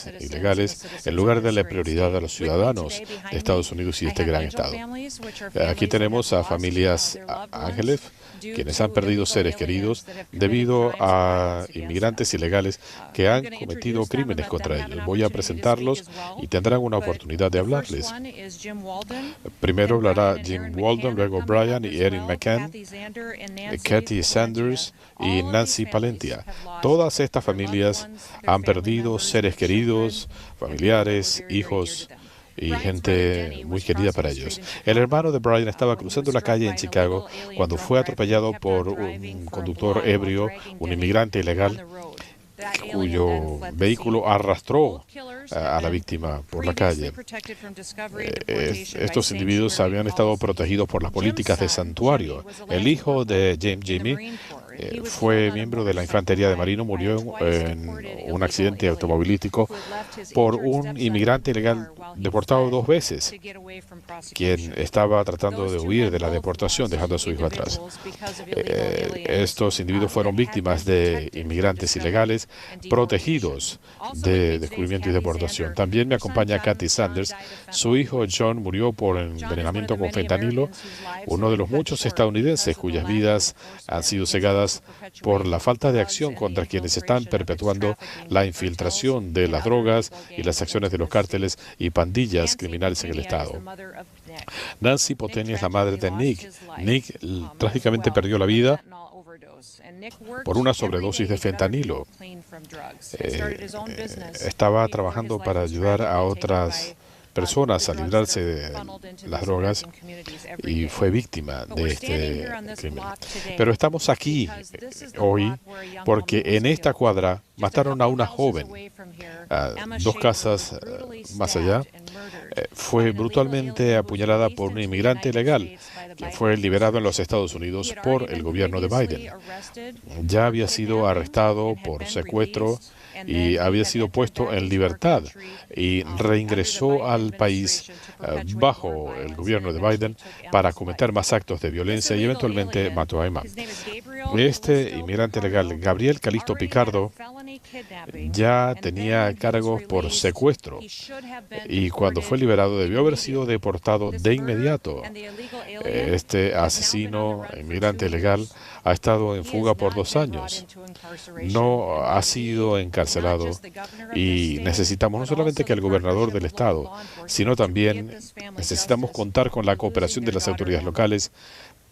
inmigrantes ilegales en lugar de darle prioridad a los ciudadanos de Estados Unidos y este gran estado. Aquí tenemos a familias ángeles, quienes han perdido seres queridos debido a inmigrantes ilegales que han cometido crímenes contra ellos. Voy a presentarlos y tendrán una oportunidad de hablarles. Primero hablará Jim Walden, luego Brian y Erin McCann, Kathy Sanders y Nancy Palentia. Todas estas familias han perdido seres queridos, familiares, hijos y gente muy querida para ellos. El hermano de Brian estaba cruzando la calle en Chicago cuando fue atropellado por un conductor ebrio, un inmigrante ilegal, cuyo vehículo arrastró a la víctima por la calle. Estos individuos habían estado protegidos por las políticas de santuario. El hijo de Jimmy fue miembro de la Infantería de Marino, murió en un accidente automovilístico por un inmigrante ilegal deportado 2 veces, quien estaba tratando de huir de la deportación, dejando a su hijo atrás. Estos individuos fueron víctimas de inmigrantes ilegales protegidos de descubrimiento y deportación. También me acompaña Kathy Sanders. Su hijo John murió por envenenamiento con fentanilo, uno de los muchos estadounidenses cuyas vidas han sido cegadas por la falta de acción contra quienes están perpetuando la infiltración de las drogas y las acciones de los cárteles y pandillas criminales en el estado. Nancy Poteni es la madre de Nick. Nick trágicamente perdió la vida por una sobredosis de fentanilo. Estaba trabajando para ayudar a otras personas a librarse de las drogas y fue víctima de este crimen. Pero estamos aquí hoy porque en esta cuadra mataron a una joven. 2 casas más allá fue brutalmente apuñalada por un inmigrante ilegal que fue liberado en los Estados Unidos por el gobierno de Biden. Ya había sido arrestado por secuestro y había sido puesto en libertad y reingresó al país bajo el gobierno de Biden para cometer más actos de violencia y eventualmente mató a Emma. Este inmigrante legal, Gabriel Calisto Picardo, ya tenía cargos por secuestro y cuando fue liberado debió haber sido deportado de inmediato. Este asesino inmigrante ilegal ha estado en fuga por 2 años. No ha sido encarcelado y necesitamos no solamente que el gobernador del estado, sino también necesitamos contar con la cooperación de las autoridades locales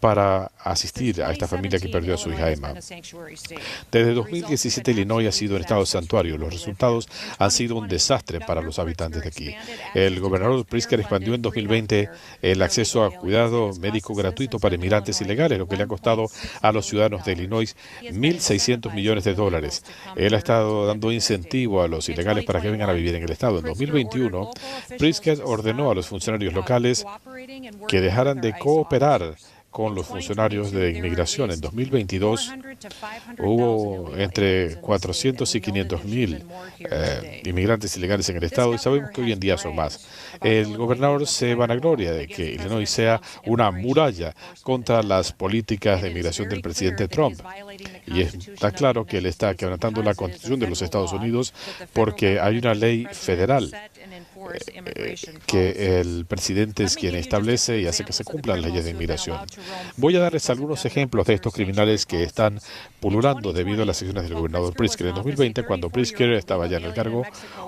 para asistir a esta familia que perdió a su hija Emma. Desde 2017 Illinois ha sido un estado santuario. Los resultados han sido un desastre para los habitantes de aquí. El gobernador Pritzker expandió en 2020 el acceso a cuidado médico gratuito para inmigrantes ilegales, lo que le ha costado a los ciudadanos de Illinois $1.600 millones. Él ha estado dando incentivo a los ilegales para que vengan a vivir en el estado. En 2021, Pritzker ordenó a los funcionarios locales que dejaran de cooperar con los funcionarios de inmigración. En 2022 hubo entre 400 y 500 mil inmigrantes ilegales en el estado y sabemos que hoy en día son más. El gobernador se vanagloria de que Illinois sea una muralla contra las políticas de inmigración del presidente Trump. Y está claro que él está quebrantando la Constitución de los Estados Unidos porque hay una ley federal que el presidente es quien establece y hace que se cumplan las leyes de inmigración. Voy a darles algunos ejemplos de estos criminales que están pululando debido a las acciones del gobernador Pritzker. En 2020, cuando Pritzker estaba ya en el cargo,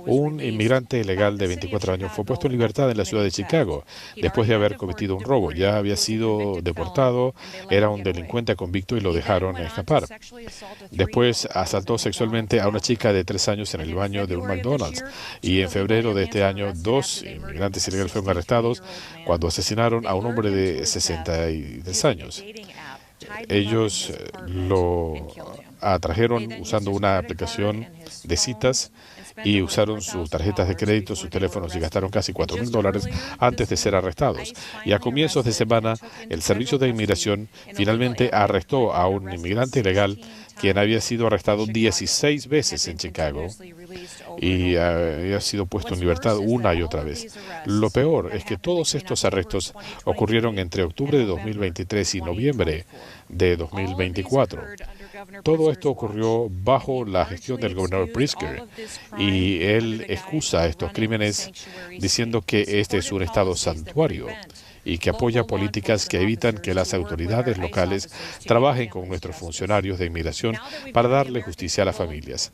un inmigrante ilegal de 24 años fue puesto en libertad en la ciudad de Chicago después de haber cometido un robo. Ya había sido deportado, era un delincuente convicto y lo dejaron escapar. Después asaltó sexualmente a una chica de 3 años en el baño de un McDonald's y en febrero de este año 2 inmigrantes ilegales fueron arrestados cuando asesinaron a un hombre de 63 años. Ellos lo atrajeron usando una aplicación de citas y usaron sus tarjetas de crédito, sus teléfonos y gastaron casi $4,000 antes de ser arrestados. Y a comienzos de semana, el Servicio de Inmigración finalmente arrestó a un inmigrante ilegal quien había sido arrestado 16 veces en Chicago y había sido puesto en libertad una y otra vez. Lo peor es que todos estos arrestos ocurrieron entre octubre de 2023 y noviembre de 2024. Todo esto ocurrió bajo la gestión del gobernador Pritzker, y él excusa estos crímenes diciendo que este es un estado santuario y que apoya políticas que evitan que las autoridades locales trabajen con nuestros funcionarios de inmigración para darle justicia a las familias.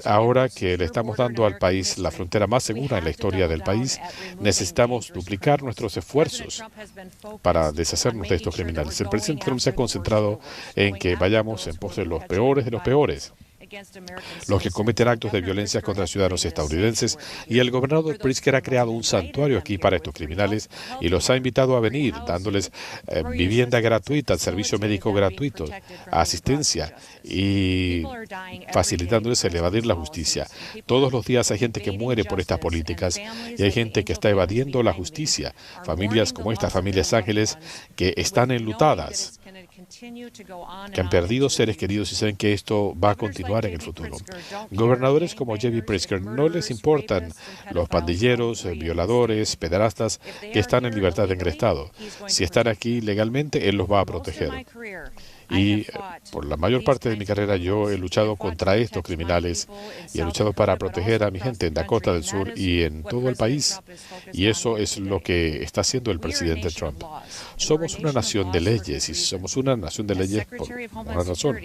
Ahora que le estamos dando al país la frontera más segura en la historia del país, necesitamos duplicar nuestros esfuerzos para deshacernos de estos criminales. El presidente Trump se ha concentrado en que vayamos en pos de los peores, los que cometen actos de violencia contra ciudadanos estadounidenses, y el gobernador Pritzker ha creado un santuario aquí para estos criminales y los ha invitado a venir, dándoles vivienda gratuita, servicio médico gratuito, asistencia y facilitándoles el evadir la justicia. Todos los días hay gente que muere por estas políticas y hay gente que está evadiendo la justicia. Familias como estas familias Ángeles que están enlutadas, que han perdido seres queridos y saben que esto va a continuar en el futuro. Gobernadores como J.B. Pritzker no les importan los pandilleros, violadores, pederastas que están en libertad en el estado. Si están aquí legalmente, él los va a proteger. Y por la mayor parte de mi carrera yo he luchado contra estos criminales y he luchado para proteger a mi gente en Dakota del Sur y en todo el país. Y eso es lo que está haciendo el presidente Trump. Somos una nación de leyes, y somos una nación de leyes por una razón.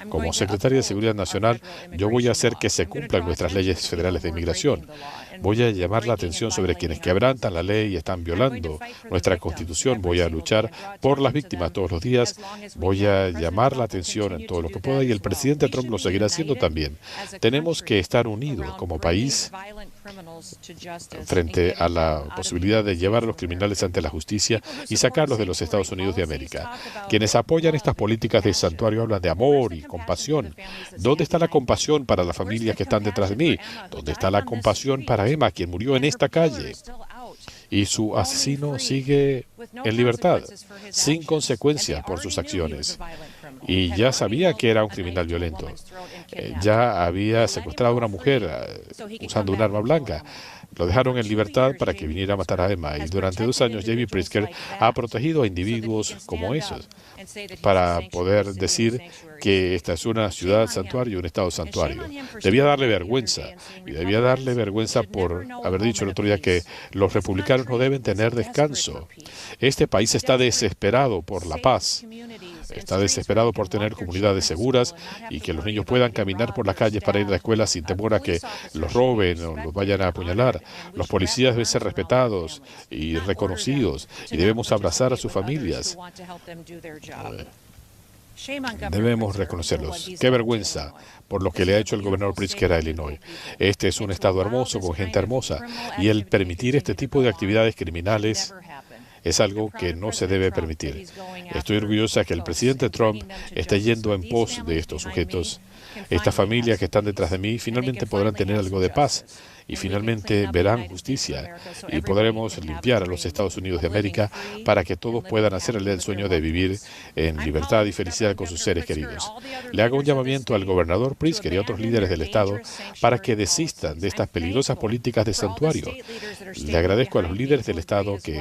Como secretaria de Seguridad Nacional, yo voy a hacer que se cumplan nuestras leyes federales de inmigración. Voy a llamar la atención sobre quienes quebrantan la ley y están violando nuestra Constitución. Voy a luchar por las víctimas todos los días. Voy a llamar la atención en todo lo que pueda, y el presidente Trump lo seguirá haciendo también. Tenemos que estar unidos como país frente a la posibilidad de llevar a los criminales ante la justicia y sacarlos de los Estados Unidos de América. Quienes apoyan estas políticas de santuario hablan de amor y compasión. ¿Dónde está la compasión para las familias que están detrás de mí? ¿Dónde está la compasión para Emma, quien murió en esta calle? Y su asesino sigue en libertad, sin consecuencias por sus acciones. Y ya sabía que era un criminal violento. Ya había secuestrado a una mujer usando un arma blanca. Lo dejaron en libertad para que viniera a matar a Emma. Y durante 2 años, J.B. Pritzker ha protegido a individuos como esos para poder decir que esta es una ciudad santuario, un estado santuario. Debía darle vergüenza. Y debía darle vergüenza por haber dicho el otro día que los republicanos no deben tener descanso. Este país está desesperado por la paz. Está desesperado por tener comunidades seguras y que los niños puedan caminar por las calles para ir a la escuela sin temor a que los roben o los vayan a apuñalar. Los policías deben ser respetados y reconocidos, y debemos abrazar a sus familias. Debemos reconocerlos. ¡Qué vergüenza por lo que le ha hecho el gobernador Pritzker a Illinois! Este es un estado hermoso, con gente hermosa, y el permitir este tipo de actividades criminales es algo que no se debe permitir. Estoy orgullosa que el presidente Trump esté yendo en pos de estos sujetos. Estas familias que están detrás de mí finalmente podrán tener algo de paz y finalmente verán justicia, y podremos limpiar a los Estados Unidos de América para que todos puedan hacer el sueño de vivir en libertad y felicidad con sus seres queridos. Le hago un llamamiento al gobernador Pritzker y a otros líderes del Estado para que desistan de estas peligrosas políticas de santuario. Le agradezco a los líderes del Estado que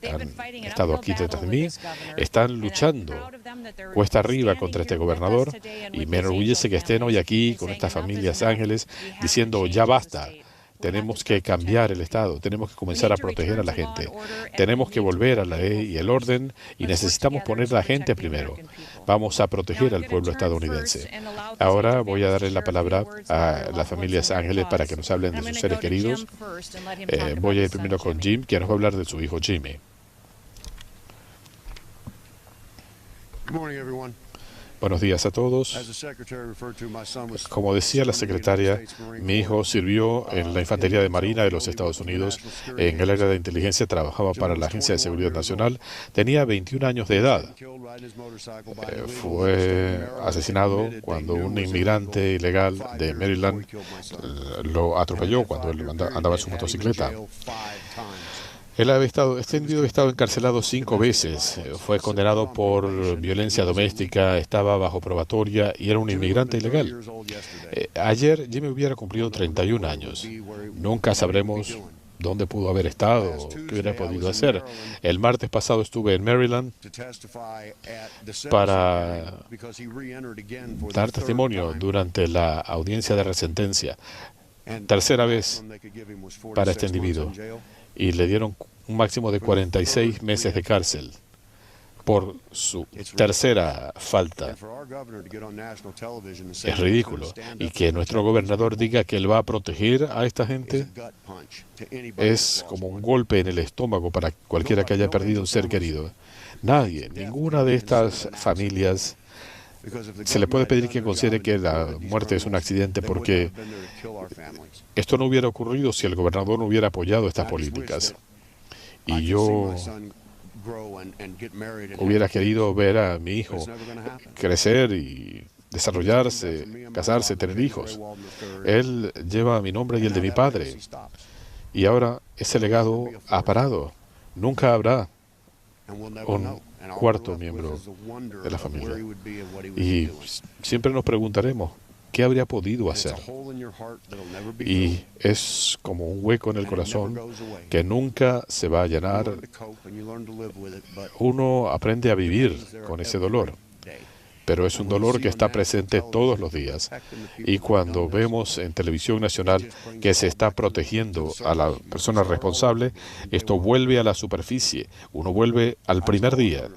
han estado aquí detrás de mí, están luchando cuesta arriba contra este gobernador, y me enorgullece que estén hoy aquí con estas familias ángeles diciendo ya basta. Tenemos que cambiar el Estado, tenemos que comenzar a proteger a la gente, tenemos que volver a la ley y el orden, y necesitamos poner a la gente primero. Vamos a proteger al pueblo estadounidense. Ahora voy a darle la palabra a las familias ángeles para que nos hablen de sus seres queridos. Voy a ir primero con Jim, quien nos va a hablar de su hijo Jimmy. Buenos días a todos. Como decía la secretaria, mi hijo sirvió en la Infantería de Marina de los Estados Unidos. En el área de inteligencia trabajaba para la Agencia de Seguridad Nacional. Tenía 21 años de edad. Fue asesinado cuando un inmigrante ilegal de Maryland lo atropelló cuando él andaba en su motocicleta. Este individuo había estado encarcelado 5 veces, fue condenado por violencia doméstica, estaba bajo probatoria y era un inmigrante ilegal. Ayer Jimmy hubiera cumplido 31 años. Nunca sabremos dónde pudo haber estado, qué hubiera podido hacer. El martes pasado estuve en Maryland para dar testimonio durante la audiencia de resentencia, tercera vez para este individuo, y le dieron un máximo de 46 meses de cárcel por su tercera falta. Es ridículo. Y que nuestro gobernador diga que él va a proteger a esta gente es como un golpe en el estómago para cualquiera que haya perdido un ser querido. Nadie, ninguna de estas familias se le puede pedir que considere que la muerte es un accidente, porque esto no hubiera ocurrido si el gobernador no hubiera apoyado estas políticas. Y yo hubiera querido ver a mi hijo crecer y desarrollarse, casarse, tener hijos. Él lleva mi nombre y el de mi padre. Y ahora ese legado ha parado. Nunca habrá un cuarto miembro de la familia. Y siempre nos preguntaremos, ¿qué habría podido hacer? Y es como un hueco en el corazón que nunca se va a llenar. Uno aprende a vivir con ese dolor, pero es un dolor que está presente todos los días. Y cuando vemos en televisión nacional que se está protegiendo a la persona responsable, esto vuelve a la superficie. Uno vuelve al primer día.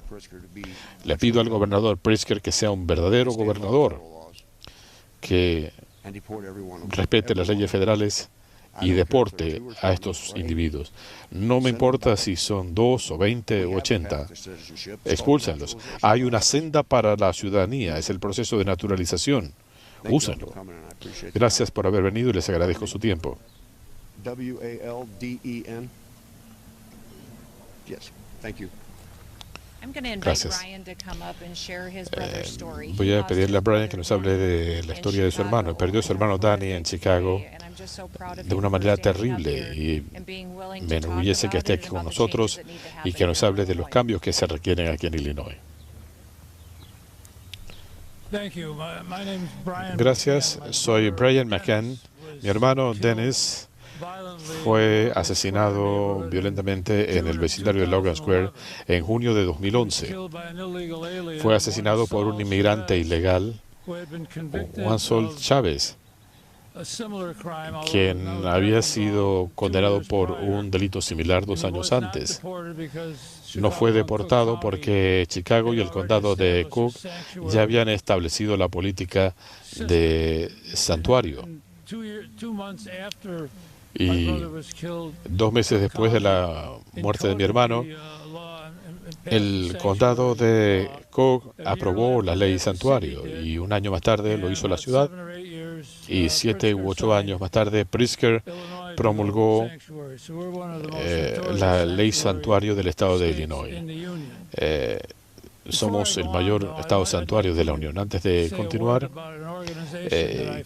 Le pido al gobernador Pritzker que sea un verdadero gobernador, que respete las leyes federales y deporte a estos individuos. No me importa si son 2 o 20 o 80. Expúlsenlos. Hay una senda para la ciudadanía. Es el proceso de naturalización. Úsenlo. Gracias por haber venido y les agradezco su tiempo. Gracias. Voy a pedirle a Brian que nos hable de la historia de su hermano. Perdió a su hermano Danny en Chicago de una manera terrible, y me enorgullece que esté aquí con nosotros y que nos hable de los cambios que se requieren aquí en Illinois. Gracias. Soy Brian McCann. Mi hermano Dennis fue asesinado violentamente en el vecindario de Logan Square en junio de 2011. Fue asesinado por un inmigrante ilegal, Juan Sol Chávez, quien había sido condenado por un delito similar 2 años antes. No fue deportado porque Chicago y el condado de Cook ya habían establecido la política de santuario. Y 2 meses después de la muerte de mi hermano, el condado de Cook aprobó la ley santuario, y 1 año más tarde lo hizo la ciudad, y 7 u 8 años más tarde Pritzker promulgó la ley santuario del estado de Illinois. Somos el mayor estado santuario de la Unión. Antes de continuar,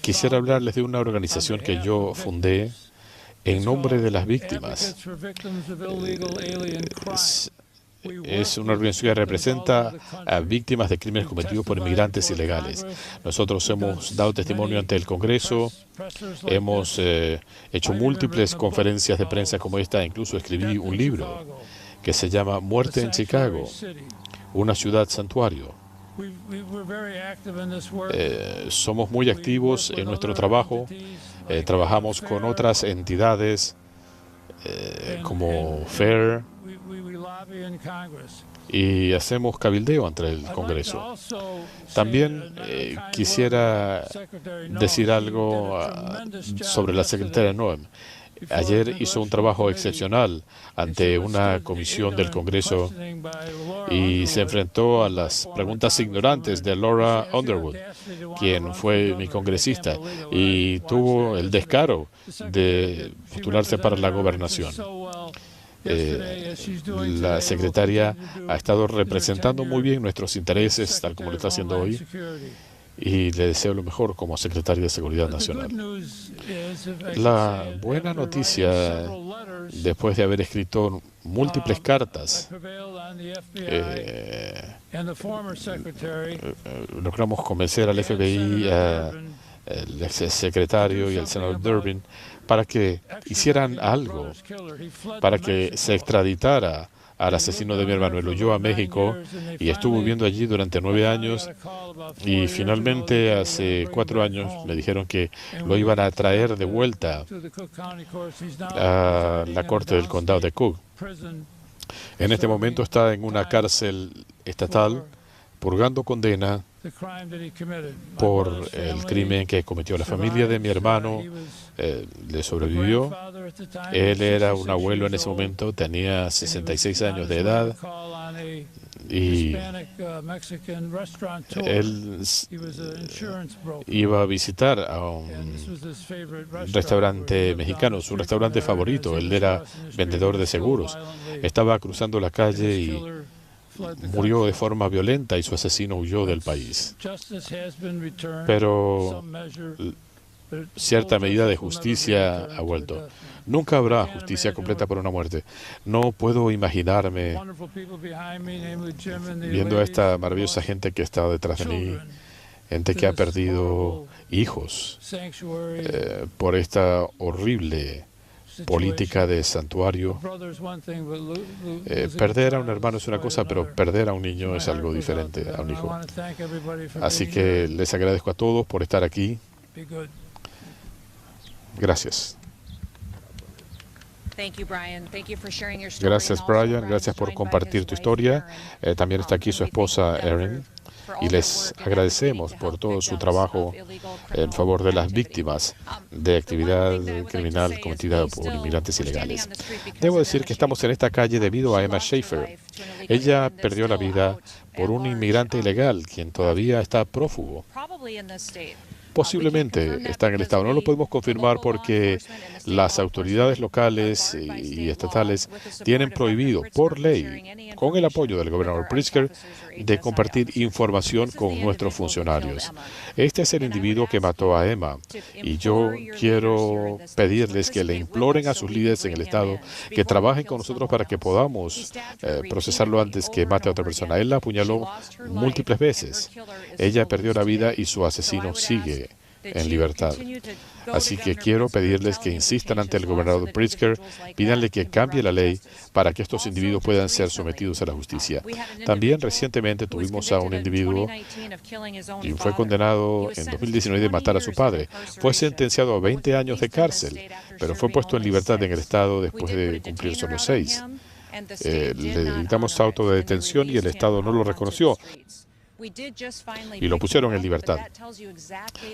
quisiera hablarles de una organización que yo fundé en nombre de las víctimas. Es una organización que representa a víctimas de crímenes cometidos por inmigrantes ilegales. Nosotros hemos dado testimonio ante el Congreso, hemos hecho múltiples conferencias de prensa como esta, incluso escribí un libro que se llama Muerte en Chicago, una ciudad santuario. Somos muy activos en nuestro trabajo. Trabajamos con otras entidades como FAIR, y hacemos cabildeo ante el Congreso. También quisiera decir algo sobre la secretaria Noem. Ayer hizo un trabajo excepcional ante una comisión del Congreso y se enfrentó a las preguntas ignorantes de Laura Underwood, quien fue mi congresista, y tuvo el descaro de postularse para la gobernación. La secretaria ha estado representando muy bien nuestros intereses, tal como lo está haciendo hoy, y le deseo lo mejor como secretaria de Seguridad Nacional. La buena noticia, después de haber escrito múltiples cartas, logramos convencer al FBI el ex secretario y el senador Durbin, para que hicieran algo, para que se extraditara al asesino de mi hermano. Él huyó a México y estuvo viviendo allí durante 9 años y finalmente hace 4 años me dijeron que lo iban a traer de vuelta a la corte del condado de Cook. En este momento está en una cárcel estatal purgando condena por el crimen que cometió. La familia de mi hermano le sobrevivió. Él era un abuelo en ese momento, tenía 66 años de edad y él iba a visitar a un restaurante mexicano, su restaurante favorito. Él era vendedor de seguros. Estaba cruzando la calle y murió de forma violenta y su asesino huyó del país. Pero cierta medida de justicia ha vuelto. Nunca habrá justicia completa por una muerte. No puedo imaginarme viendo a esta maravillosa gente que está detrás de mí, gente que ha perdido hijos por esta horrible política de santuario. Perder a un hermano es una cosa, pero perder a un niño es algo diferente, a un hijo. Así que les agradezco a todos por estar aquí. Gracias. Gracias, Brian. Gracias por compartir tu historia. También está aquí su esposa, Erin. Y les agradecemos por todo su trabajo en favor de las víctimas de actividad criminal cometida por inmigrantes ilegales. Debo decir que estamos en esta calle debido a Emma Schaefer. Ella perdió la vida por un inmigrante ilegal, quien todavía está prófugo. Posiblemente está en el estado. No lo podemos confirmar porque las autoridades locales y estatales tienen prohibido por ley, con el apoyo del gobernador Pritzker, de compartir información con nuestros funcionarios. Este es el individuo que mató a Emma y yo quiero pedirles que le imploren a sus líderes en el estado que trabajen con nosotros para que podamos procesarlo antes que mate a otra persona. Él la apuñaló múltiples veces. Ella perdió la vida y su asesino sigue en libertad. Así que quiero pedirles que insistan ante el gobernador Pritzker, pídanle que cambie la ley para que estos individuos puedan ser sometidos a la justicia. También recientemente tuvimos a un individuo y fue condenado en 2019 de matar a su padre. Fue sentenciado a 20 años de cárcel, pero fue puesto en libertad en el estado después de cumplir solo 6. Le dictamos auto de detención y el estado no lo reconoció y lo pusieron en libertad.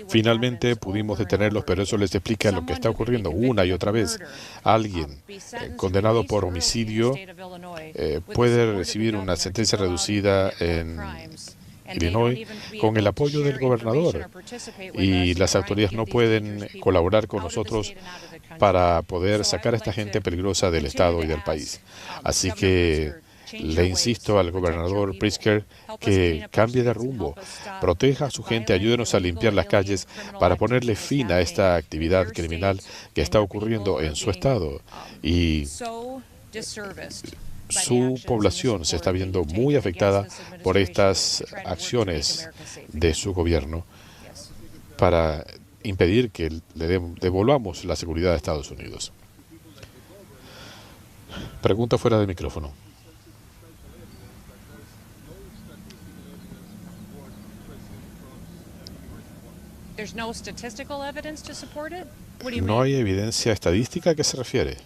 Finalmente pudimos detenerlos, pero eso les explica lo que está ocurriendo una y otra vez. Alguien condenado por homicidio puede recibir una sentencia reducida en Illinois con el apoyo del gobernador, y las autoridades no pueden colaborar con nosotros para poder sacar a esta gente peligrosa del estado y del país. Así que le insisto al gobernador Pritzker que cambie de rumbo, proteja a su gente, ayúdenos a limpiar las calles para ponerle fin a esta actividad criminal que está ocurriendo en su estado. Y su población se está viendo muy afectada por estas acciones de su gobierno para impedir que le devolvamos la seguridad a Estados Unidos. Pregunta fuera de micrófono. ¿No hay evidencia estadística a qué se refiere?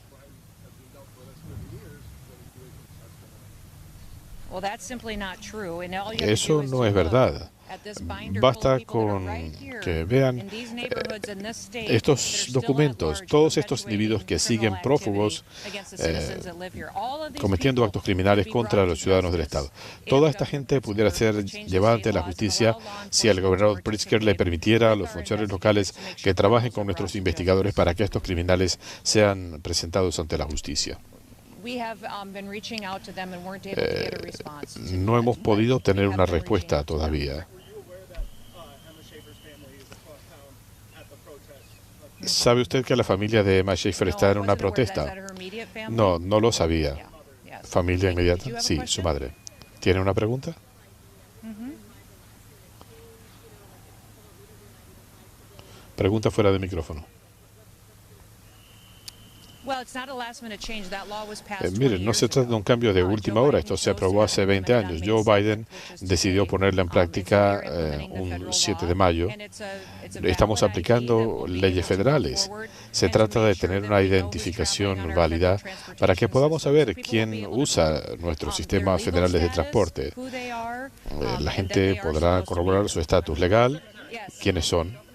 Eso no es verdad. Basta con que vean estos documentos, todos estos individuos que siguen prófugos cometiendo actos criminales contra los ciudadanos del Estado. Toda esta gente pudiera ser llevada ante la justicia si el gobernador Pritzker le permitiera a los funcionarios locales que trabajen con nuestros investigadores para que estos criminales sean presentados ante la justicia. No hemos podido tener una respuesta todavía. ¿Sabe usted que la familia de Emma Schaefer está en una protesta? No, no lo sabía. ¿Familia inmediata? Sí, su madre. ¿Tiene una pregunta? Pregunta fuera de micrófono. Miren, no se trata de un cambio de última hora. Esto se aprobó hace 20 años. Joe Biden decidió ponerla en práctica un 7 de mayo. Estamos aplicando leyes federales. Se trata de tener una identificación válida para que podamos saber quién usa nuestros sistemas federales de transporte. La gente podrá corroborar su estatus legal, quiénes son.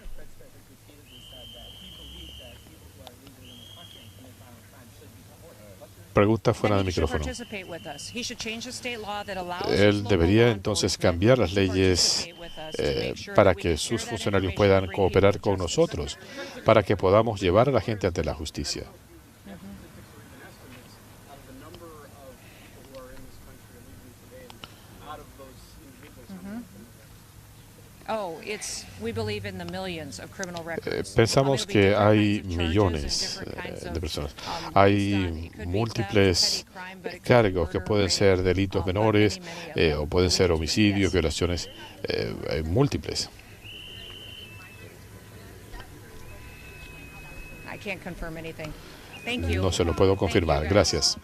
Pregunta fuera de micrófono. Él debería entonces cambiar las leyes para que sus funcionarios puedan cooperar con nosotros, para que podamos llevar a la gente ante la justicia. Pensamos que hay millones de personas. Hay múltiples cargos que pueden ser delitos menores o pueden ser homicidios, violaciones múltiples. No se lo puedo confirmar. Gracias.